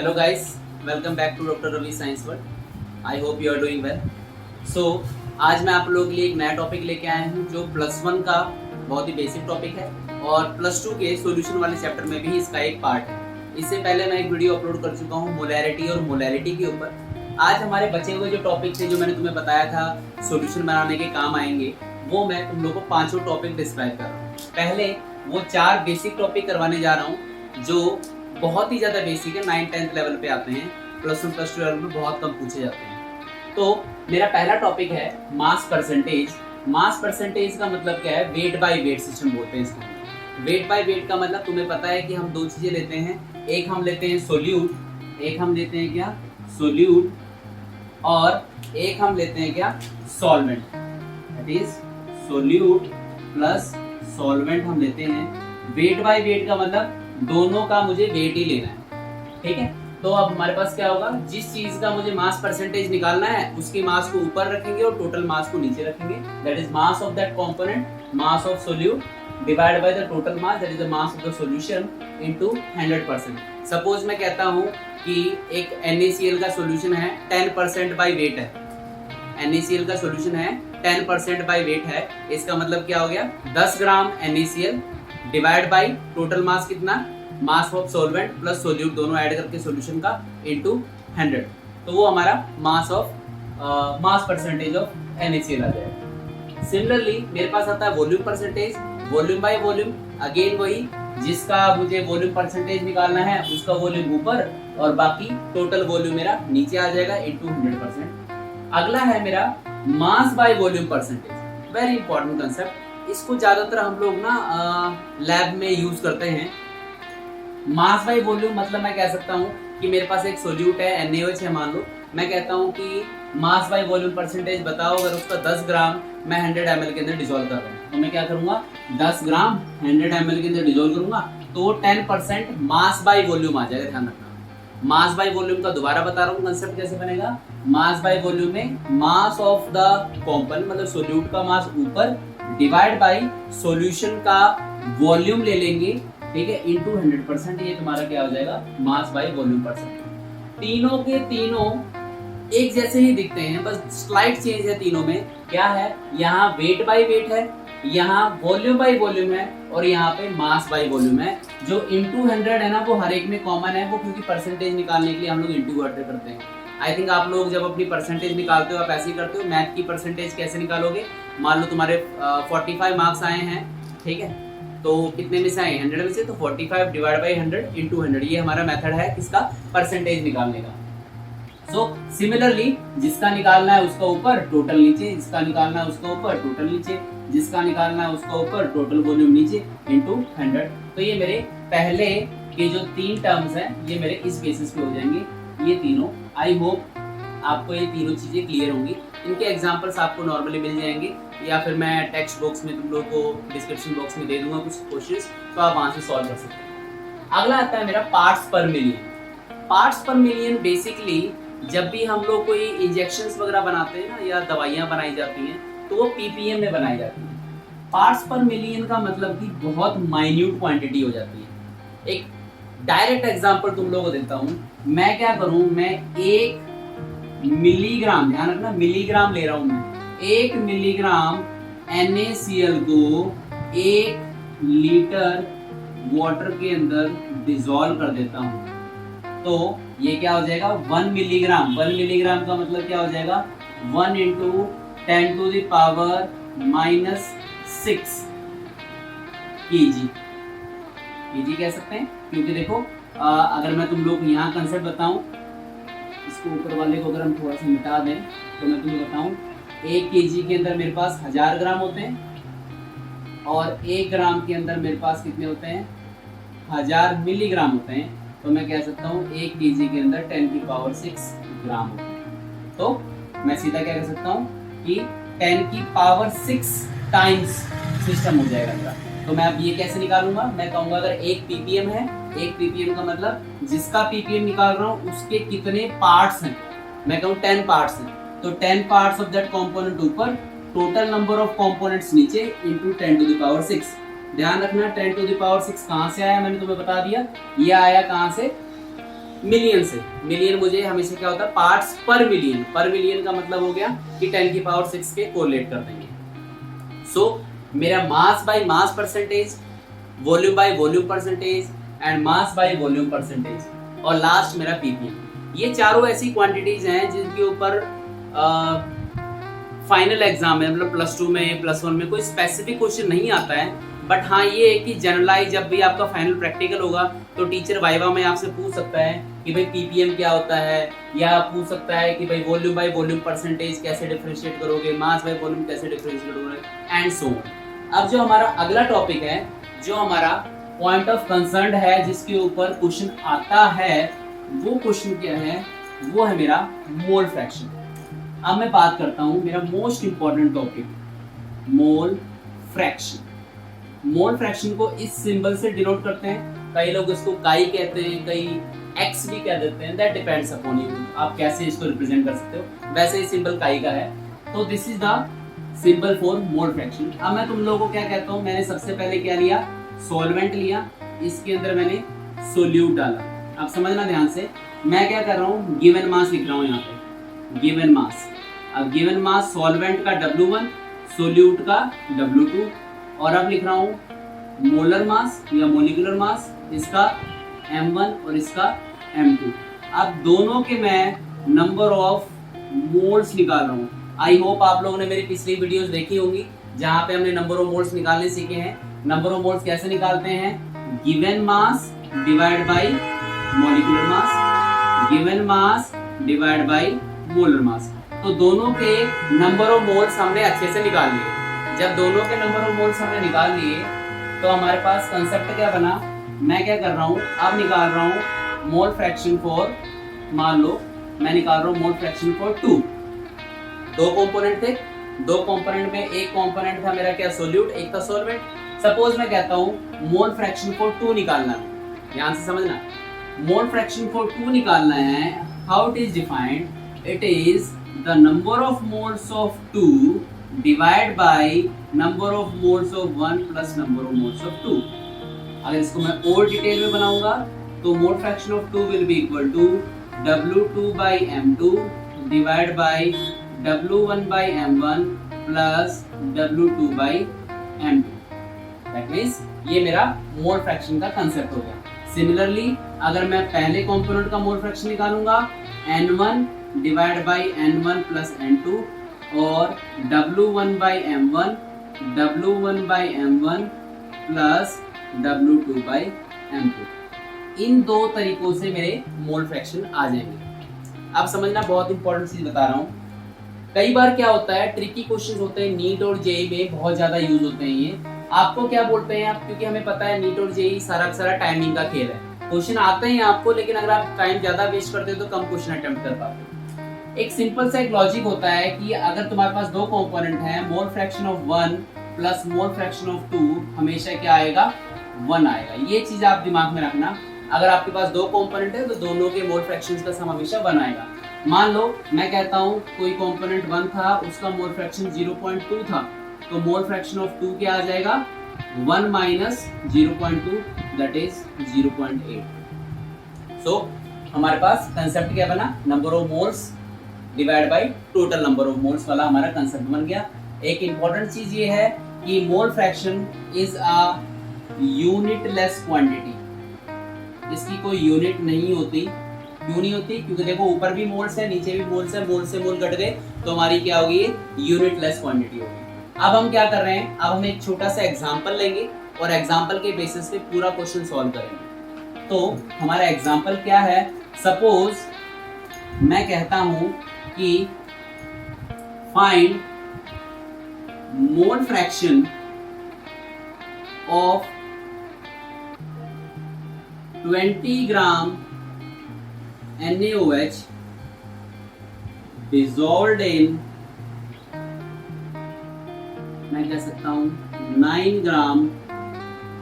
Hello guys, welcome back to Dr. Ravi Science World. I hope you are doing well. So आज मैं आप लोगों के लिए एक नया टॉपिक लेके आया हूँ जो +1 का बहुत ही बेसिक टॉपिक है और +2 के सॉल्यूशन वाले चैप्टर में भी इसका एक पार्ट है। इससे पहले मैं एक वीडियो अपलोड कर चुका हूँ मोलैरिटी और मोलैरिटी के ऊपर। आज हमारे बचे हुए जो टॉपिक थे जो मैंने तुम्हें बताया था सॉल्यूशन बनाने के काम आएंगे, वो मैं तुम लोगों को पांचों टॉपिक डिस्क्राइब कर रहा हूँ। पहले वो 4 बेसिक टॉपिक करवाने जा रहा हूँ जो बहुत ही ज़्यादा बेसिक है, 9th-10th लेवल पे आते हैं, +1 +2 लेवल में बहुत कम पूछे जाते हैं। तो मेरा पहला टॉपिक है मास परसेंटेज। मास परसेंटेज का मतलब क्या है? वेट बाय वेट सिस्टम बोलते हैं इसको। वेट बाय वेट का मतलब तुम्हें पता है कि हम दो चीज़ें लेते हैं, एक हम लेते हैं सोल्यूट, एक हम लेते हैं क्या सोल्यूट, और एक हम लेते हैं क्या solvent. That is solute plus solvent हम लेते हैं। वेट बाय वेट का मतलब दोनों का मुझे वेट ही लेना है, ठीक है। तो अब हमारे पास क्या होगा, जिस चीज का मुझे मास परसेंटेज निकालना है उसके मास को ऊपर रखेंगे और टोटल मास को नीचे रखेंगे। That is mass of that component, mass of solute divide by the total mass, that is the mass of the solution into 100%। Suppose मैं कहता हूँ कि एक NaCl का सॉल्यूशन है 10% बाय वेट है, NaCl का सॉल्यूशन है 10% बाय वेट है। इसका मतलब क्या हो गया, 10 gram NaCl divide by total mass कितना, mass of solvent plus solute दोनों ऐड करके सॉल्यूशन का इनटू 100, तो वो हमारा मास परसेंटेज ऑफ NaCl आ जाएगा। सिमिलरली मेरे पास आता है volume percentage, volume by volume, again वही, जिसका मुझे वॉल्यूम परसेंटेज निकालना है उसका वॉल्यूम ऊपर और बाकी टोटल वॉल्यूम मेरा नीचे आ जाएगा इनटू 100%। अगला है मेरा mass by volume percentage, very important concept. इसको ज्यादातर हम लोग ना लैब में यूज करते हैं। मास बाय वॉल्यूम मतलब मैं कह सकता हूँ कि मेरे पास एक सोल्यूट है NaOH है मान लो, मैं कहता हूँ कि मास बाय वॉल्यूम परसेंटेज बताओ, अगर उसका 10 ग्राम मैं 100 ml के अंदर डिसॉल्व कर रहा हूँ तो मैं क्या करूंगा, 10 ग्राम 100 ml के अंदर डिसॉल्व करूंगा तो 10% मास बाय वॉल्यूम आ जाएगा। ध्यान रखना, मास बाय वॉल्यूम का दोबारा बता रहा हूँ कंसेप्ट कैसे बनेगा। मास बाय वॉल्यूम में मास ऑफ द कंपोनेंट मतलब सोल्यूट का मास ऊपर डिवाइड बाय सॉल्यूशन का वॉल्यूम ले लेंगे, ठीक है, इनटू 100%। ये तुम्हारा क्या हो जाएगा, मास बाय वॉल्यूम परसेंट। तीनों के तीनों एक जैसे ही दिखते हैं, बस स्लाइड चेंज है तीनों में। क्या है, यहाँ वेट बाय वेट है, यहाँ वॉल्यूम बाय वॉल्यूम है और यहाँ पे मास बाय वॉल्यूम है। जो इनटू 100 है ना वो हर एक में कॉमन है, वो क्योंकि परसेंटेज निकालने के लिए हम लोग इनटू 100 करते हैं। आई थिंक आप लोग जब अपनी परसेंटेज निकालते हो आप ऐसे ही करते हो। मैथ की परसेंटेज कैसे निकालोगे, मान लो तुम्हारे 45 मार्क्स आए हैं, ठीक है, तो कितने में से आए, 100 में से, तो 45 डिवाइड बाई 100 इंटू 100, ये हमारा मेथड है किसका, परसेंटेज निकालने का। सो सिमिलरली जिसका निकालना है उसका ऊपर टोटल नीचे, जिसका निकालना है उसका ऊपर टोटल नीचे, जिसका निकालना है उसका ऊपर टोटल वॉल्यूम नीचे इंटू 100। तो ये मेरे पहले के जो 3 टर्म्स हैं ये मेरे इस बेसिस पे हो जाएंगे ये तीनों। आई होप आपको ये तीनों चीजें क्लियर होंगी। इनके एग्जांपल्स आपको नॉर्मली मिल जाएंगे या फिर मैं टेक्स्ट बॉक्स में तुम लोगों को डिस्क्रिप्शन बॉक्स में दे दूंगा कुछ क्वेश्चंस, तो आप वहां से सॉल्व कर सकते हैं। अगला आता है मेरा पार्ट्स पर मिलियन। पार्ट्स पर मिलियन बेसिकली जब भी हम लोग कोई इंजेक्शंस वगैरह बनाते हैं ना या दवाइयाँ बनाई जाती हैं तो वो ppm में बनाई जाती है। पार्ट्स पर मिलियन का मतलब कि बहुत माइन्यूट क्वांटिटी हो जाती है। एक डायरेक्ट एग्जांपल तुम लोगों को देता हूँ। मैं क्या करूँ, मैं 1 मिलीग्राम, ध्यान रखना मिलीग्राम ले रहा हूँ मैं, 1 मिलीग्राम NaCl को 1 लीटर वाटर के अंदर डिसॉल्व कर देता हूँ तो ये क्या हो जाएगा, 1 मिलीग्राम। 1 मिलीग्राम का मतलब क्या हो जाएगा, 1 into 10 to the power -6 kg कह सकते हैं। क्योंकि देखो अगर मैं तुम लोग यहाँ कंसेप्ट बताऊं, इसको ऊपर वाले को अगर हम थोड़ा सा मिटा दें तो मैं तुम्हें बताऊं 1 kg के अंदर मेरे पास 1000 ग्राम होते हैं और 1 ग्राम के अंदर मेरे पास कितने होते हैं, 1000 मिलीग्राम होते हैं। तो मैं कह सकता हूँ 1 kg के अंदर 10⁶ ग्राम होते हैं। तो मैं सीधा क्या कह सकता हूँ कि 10⁶ टाइम्स सिस्टम हो जाएगा मेरा। तो मैं अब ये कैसे निकालूंगा, मैं कहूँगा अगर 1 ppm है, 1 ppm का मतलब जिसका ppm निकाल रहा हूँ उसके कितने पार्ट्स हैं, मैं कहूँ 10 पार्ट्स हैं, तो 10 पार्ट्स ऑफ दैट कंपोनेंट ऊपर, टोटल नंबर ऑफ कंपोनेंट्स नीचे इंटू 10⁶। ध्यान रखना 10⁶ कहाँ से आया, मैंने तुम्हें बता दिया, ये आया कहाँ से, मिलियन से। मिलियन मुझे हमेशा क्या होता है, पार्ट्स पर मिलियन। पर मिलियन का मतलब हो गया कि 10⁶ के कोरिलेट कर देंगे। सो मेरा mass by mass percentage, volume by volume percentage and mass by volume percentage, और लास्ट मेरा पीपीएम। ये चारों ऐसी क्वांटिटीज हैं जिनके ऊपर फाइनल एग्जाम में, मतलब +2 में, +1 में कोई स्पेसिफिक क्वेश्चन नहीं आता है। बट हाँ ये है कि जनरलाइज जब भी आपका फाइनल प्रैक्टिकल होगा तो टीचर वाइवा में आपसे पूछ सकता है कि भाई पीपीएम क्या होता है, या पूछ सकता है कि भाई वॉल्यूम बाय वॉल्यूम परसेंटेज कैसे डिफरेंशिएट करोगे, मास बाय वॉल्यूम कैसे डिफरेंशिएट करोगे, एंड सो ऑन। अब जो हमारा अगला टॉपिक है, जो हमारा पॉइंट ऑफ कंसर्न है, जिसके ऊपर क्वेश्चन आता है, वो क्वेश्चन क्या है, वो है मेरा मोल फ्रैक्शन। अब मैं बात करता हूं मेरा most important topic, mole fraction. Mole fraction को इस सिंबल से डिनोट करते हैं, कई लोग इसको काई कहते हैं, कई एक्स भी कह देते हैं, दैट डिपेंड्स अपॉन यू, आप कैसे इसको रिप्रेजेंट कर सकते हो। वैसे ही सिंबल काई का है, तो this is the symbol for mole fraction. अब मैं तुम लोगों को क्या कहता हूँ, मैंने सबसे पहले क्या लिया, सॉल्वेंट लिया, इसके अंदर मैंने सोल्यूट डाला। अब समझना ध्यान से, मैं क्या कर रहा हूँ, गिवन मास लिख रहा हूँ यहाँ पे, गिवन मास। अब गिवन मास सॉल्वेंट का W1, सोल्यूट का W2, और अब लिख रहा हूँ मोलर मास या मोलिकुलर मास, इसका M1 और इसका M2। अब दोनों के मैं नंबर ऑफ मोल्स निकाल रहा हूँ। आई होप आप लोगों ने मेरी पिछली वीडियोस देखी होंगी जहाँ पे हमने नंबर ऑफ मोल्स निकालने सीखे हैं। नंबर ऑफ मोल्स कैसे निकालते हैं, given mass divide by molecular mass, given mass divide by molar mass. तो दोनों के नंबर ऑफ मोल्स हमने अच्छे से निकाल लिए। जब दोनों के नंबर ऑफ मोल्स हमने निकाल लिए तो हमारे पास कंसेप्ट क्या बना, मैं क्या कर रहा हूँ, अब निकाल रहा हूँ मोल फ्रैक्शन फॉर, मान लो मैं निकाल रहा हूँ मोल फ्रैक्शन फॉर 2। दो कंपोनेंट थे, दो कंपोनेंट में एक कंपोनेंट था मेरा क्या, सोल्यूट, एक था सॉल्वेंट। सपोज मैं कहता हूँ मोल फ्रैक्शन फॉर 2 निकालना है, ध्यान से समझना, मोल फ्रैक्शन फॉर 2 निकालना है। How it is defined, it is the number of moles of 2 divide by number of moles of 1 plus number of moles of 2। अगर इसको मैं और डिटेल में बनाऊंगा तो mole fraction of 2 will be equal to W2 by M2 divide by W1 by M1 plus W2 by M2। That means ये मेरा mole fraction का कंसेप्ट हो गया। सिमिलरली अगर मैं पहले कंपोनेंट का मोल फ्रैक्शन निकालूंगा N1 divide by N1 plus N2, और W1 by M1, W1 by M1 plus W2 by M2। इन दो तरीकों से मेरे मोल फ्रैक्शन आ जाएंगे। अब समझना, बहुत इंपॉर्टेंट चीज बता रहा हूँ। कई बार क्या होता है, ट्रिकी क्वेश्चंस होते हैं, नीट और जेई में बहुत ज्यादा यूज होते हैं ये। आपको क्या बोलते हैं आप, क्योंकि हमें पता है नीट और जेई सारा का सारा टाइमिंग का खेल है। क्वेश्चन आते हैं आपको, लेकिन अगर आप टाइम ज्यादा वेस्ट करते हो तो कम क्वेश्चन अटेम्प्ट कर पाते हो। एक सिंपल सा एक लॉजिक होता है कि अगर तुम्हारे पास दो कंपोनेंट हैं, मोल fraction of 1 plus mole fraction of 2 हमेशा क्या आएगा, 1 आएगा। ये चीज आप दिमाग में रखना। अगर आपके पास दो कंपोनेंट है तो दोनों के मोल फ्रैक्शंस का सम हमेशा 1 आएगा। मान लो मैं कहता हूँ कोई कंपोनेंट 1 था, उसका मोल फ्रैक्शन 0.2 था, तो मोल फ्रैक्शन ऑफ 2 क्या आ जाएगा, 1 माइनस 0.2 दैट इज 0.8। सो हमारे पास कंसेप्ट क्या बना, number of moles divide by total number of moles वाला हमारा कंसेप्ट बन गया। एक इंपॉर्टेंट चीज ये है कि mole fraction is a unitless quantity. इसकी कोई यूनिट नहीं होती। क्यों नहीं होती, क्योंकि देखो ऊपर भी मोल्स है, नीचे भी मोल्स है, मोल से मोल कट गए तो हमारी क्या होगी, यूनिटलेस क्वांटिटी होगी। अब हम क्या कर रहे हैं, अब हम एक छोटा सा एग्जांपल लेंगे और एग्जांपल के बेसिस पे पूरा क्वेश्चन सॉल्व करेंगे। तो हमारा एग्जांपल क्या है, सपोज मैं कहता हूं कि find mole fraction of 20 gram NaOH dissolved in, मैं कह सकता हूं 9 ग्राम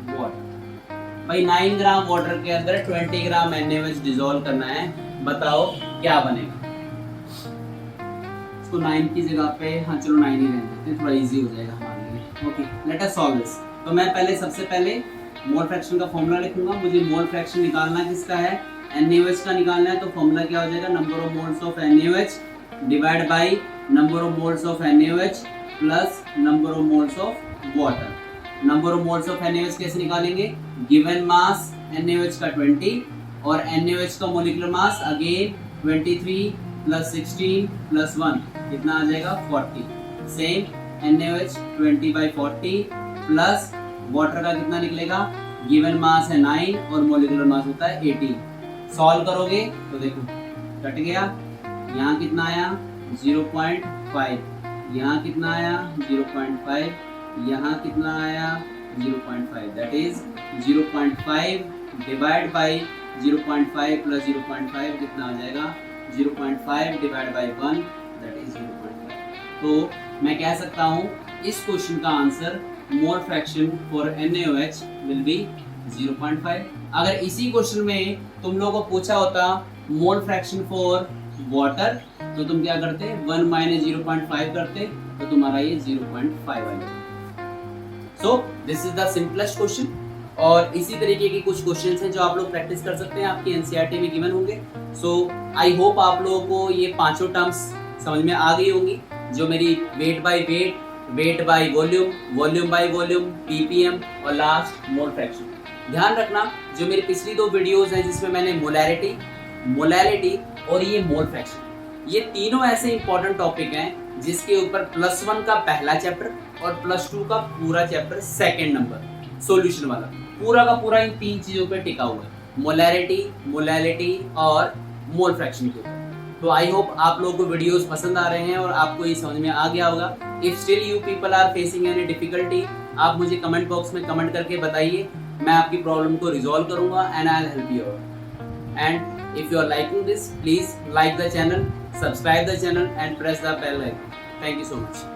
वाटर। भाई 9 ग्राम वाटर के अंदर 20 ग्राम NaOH डिसॉल्व करना है, बताओ क्या बनेगा। इसको 9 की जगह पे, हाँ चलो 9 ही रहने देते हैं, थोड़ा इजी हो जाएगा हमारे लिए। Okay, let us solve this. तो मैं सबसे पहले मोल फ्रैक्शन का फॉर्मूला लिखूंगा। मुझे मोल फ्रैक्शन निकालना किसका है, NaOH का निकालना है तो फॉर्मूला क्या हो जाएगा, number of moles of NaOH divide by number of moles of NaOH plus number of moles of water. Number of moles of NaOH कैसे निकालेंगे, गिवन मास NaOH का 20 और NaOH का molecular mass again 23 plus 16 plus 1 कितना आ जाएगा 40। Same NaOH 20/40 plus water का कितना निकलेगा, गिवन मास है 9 और मोलिकुलर मास होता है 18। सॉल्व करोगे तो देखो कट गया, यहाँ कितना आया 0.5, यहाँ कितना आया 0.5, यहाँ कितना आया 0.5, that is 0.5 divide by 0.5 plus 0.5 कितना आ जाएगा 0.5 डिवाइड बाय 1 दैट इज 0.5। तो मैं कह सकता हूँ इस क्वेश्चन का answer mole fraction for NaOH will be 0.5। अगर इसी क्वेश्चन में तुम लोगों को पूछा होता मोल फ्रैक्शन फॉर वाटर तो तुम क्या करते, 1 माइनस 0.5 करते तो तुम्हारा ये 0.5 आ जाएगा। So this is the simplest question और इसी तरीके के कुछ क्वेश्चंस हैं जो आप लोग प्रैक्टिस कर सकते हैं, आपकी NCERT में गिवन होंगे। सो आई होप आप लोगों को ये पांचों टर्म्स समझ में आ गई होंगी, जो मेरी weight by weight, weight by volume, volume by volume, ppm और लास्ट मोल फ्रैक्शन। ध्यान रखना जो मेरी पिछली 2 वीडियोस हैं जिसमें मैंने मोलैरिटी, मोलैलिटी और ये मोल फ्रैक्शन, ये तीनों ऐसे इंपॉर्टेंट टॉपिक हैं जिसके ऊपर +1 का पहला चैप्टर और +2 का पूरा चैप्टर सेकंड नंबर सॉल्यूशन वाला पूरा का पूरा इन 3 चीजों पे टिका हुआ है, मोलैरिटी, मोलैलिटी और मोल फ्रैक्शन के ऊपर। तो आई होप आप लोगों को वीडियोस पसंद आ रहे हैं और आपको ये समझ में आ गया होगा। If still you people are facing any difficulty, आप मुझे कमेंट बॉक्स में कमेंट करके बताइए, मैं आपकी प्रॉब्लम को रिजॉल्व करूंगा and I will help you out. And if you are liking this, please like the channel, subscribe the channel and press the bell icon. Thank you so much.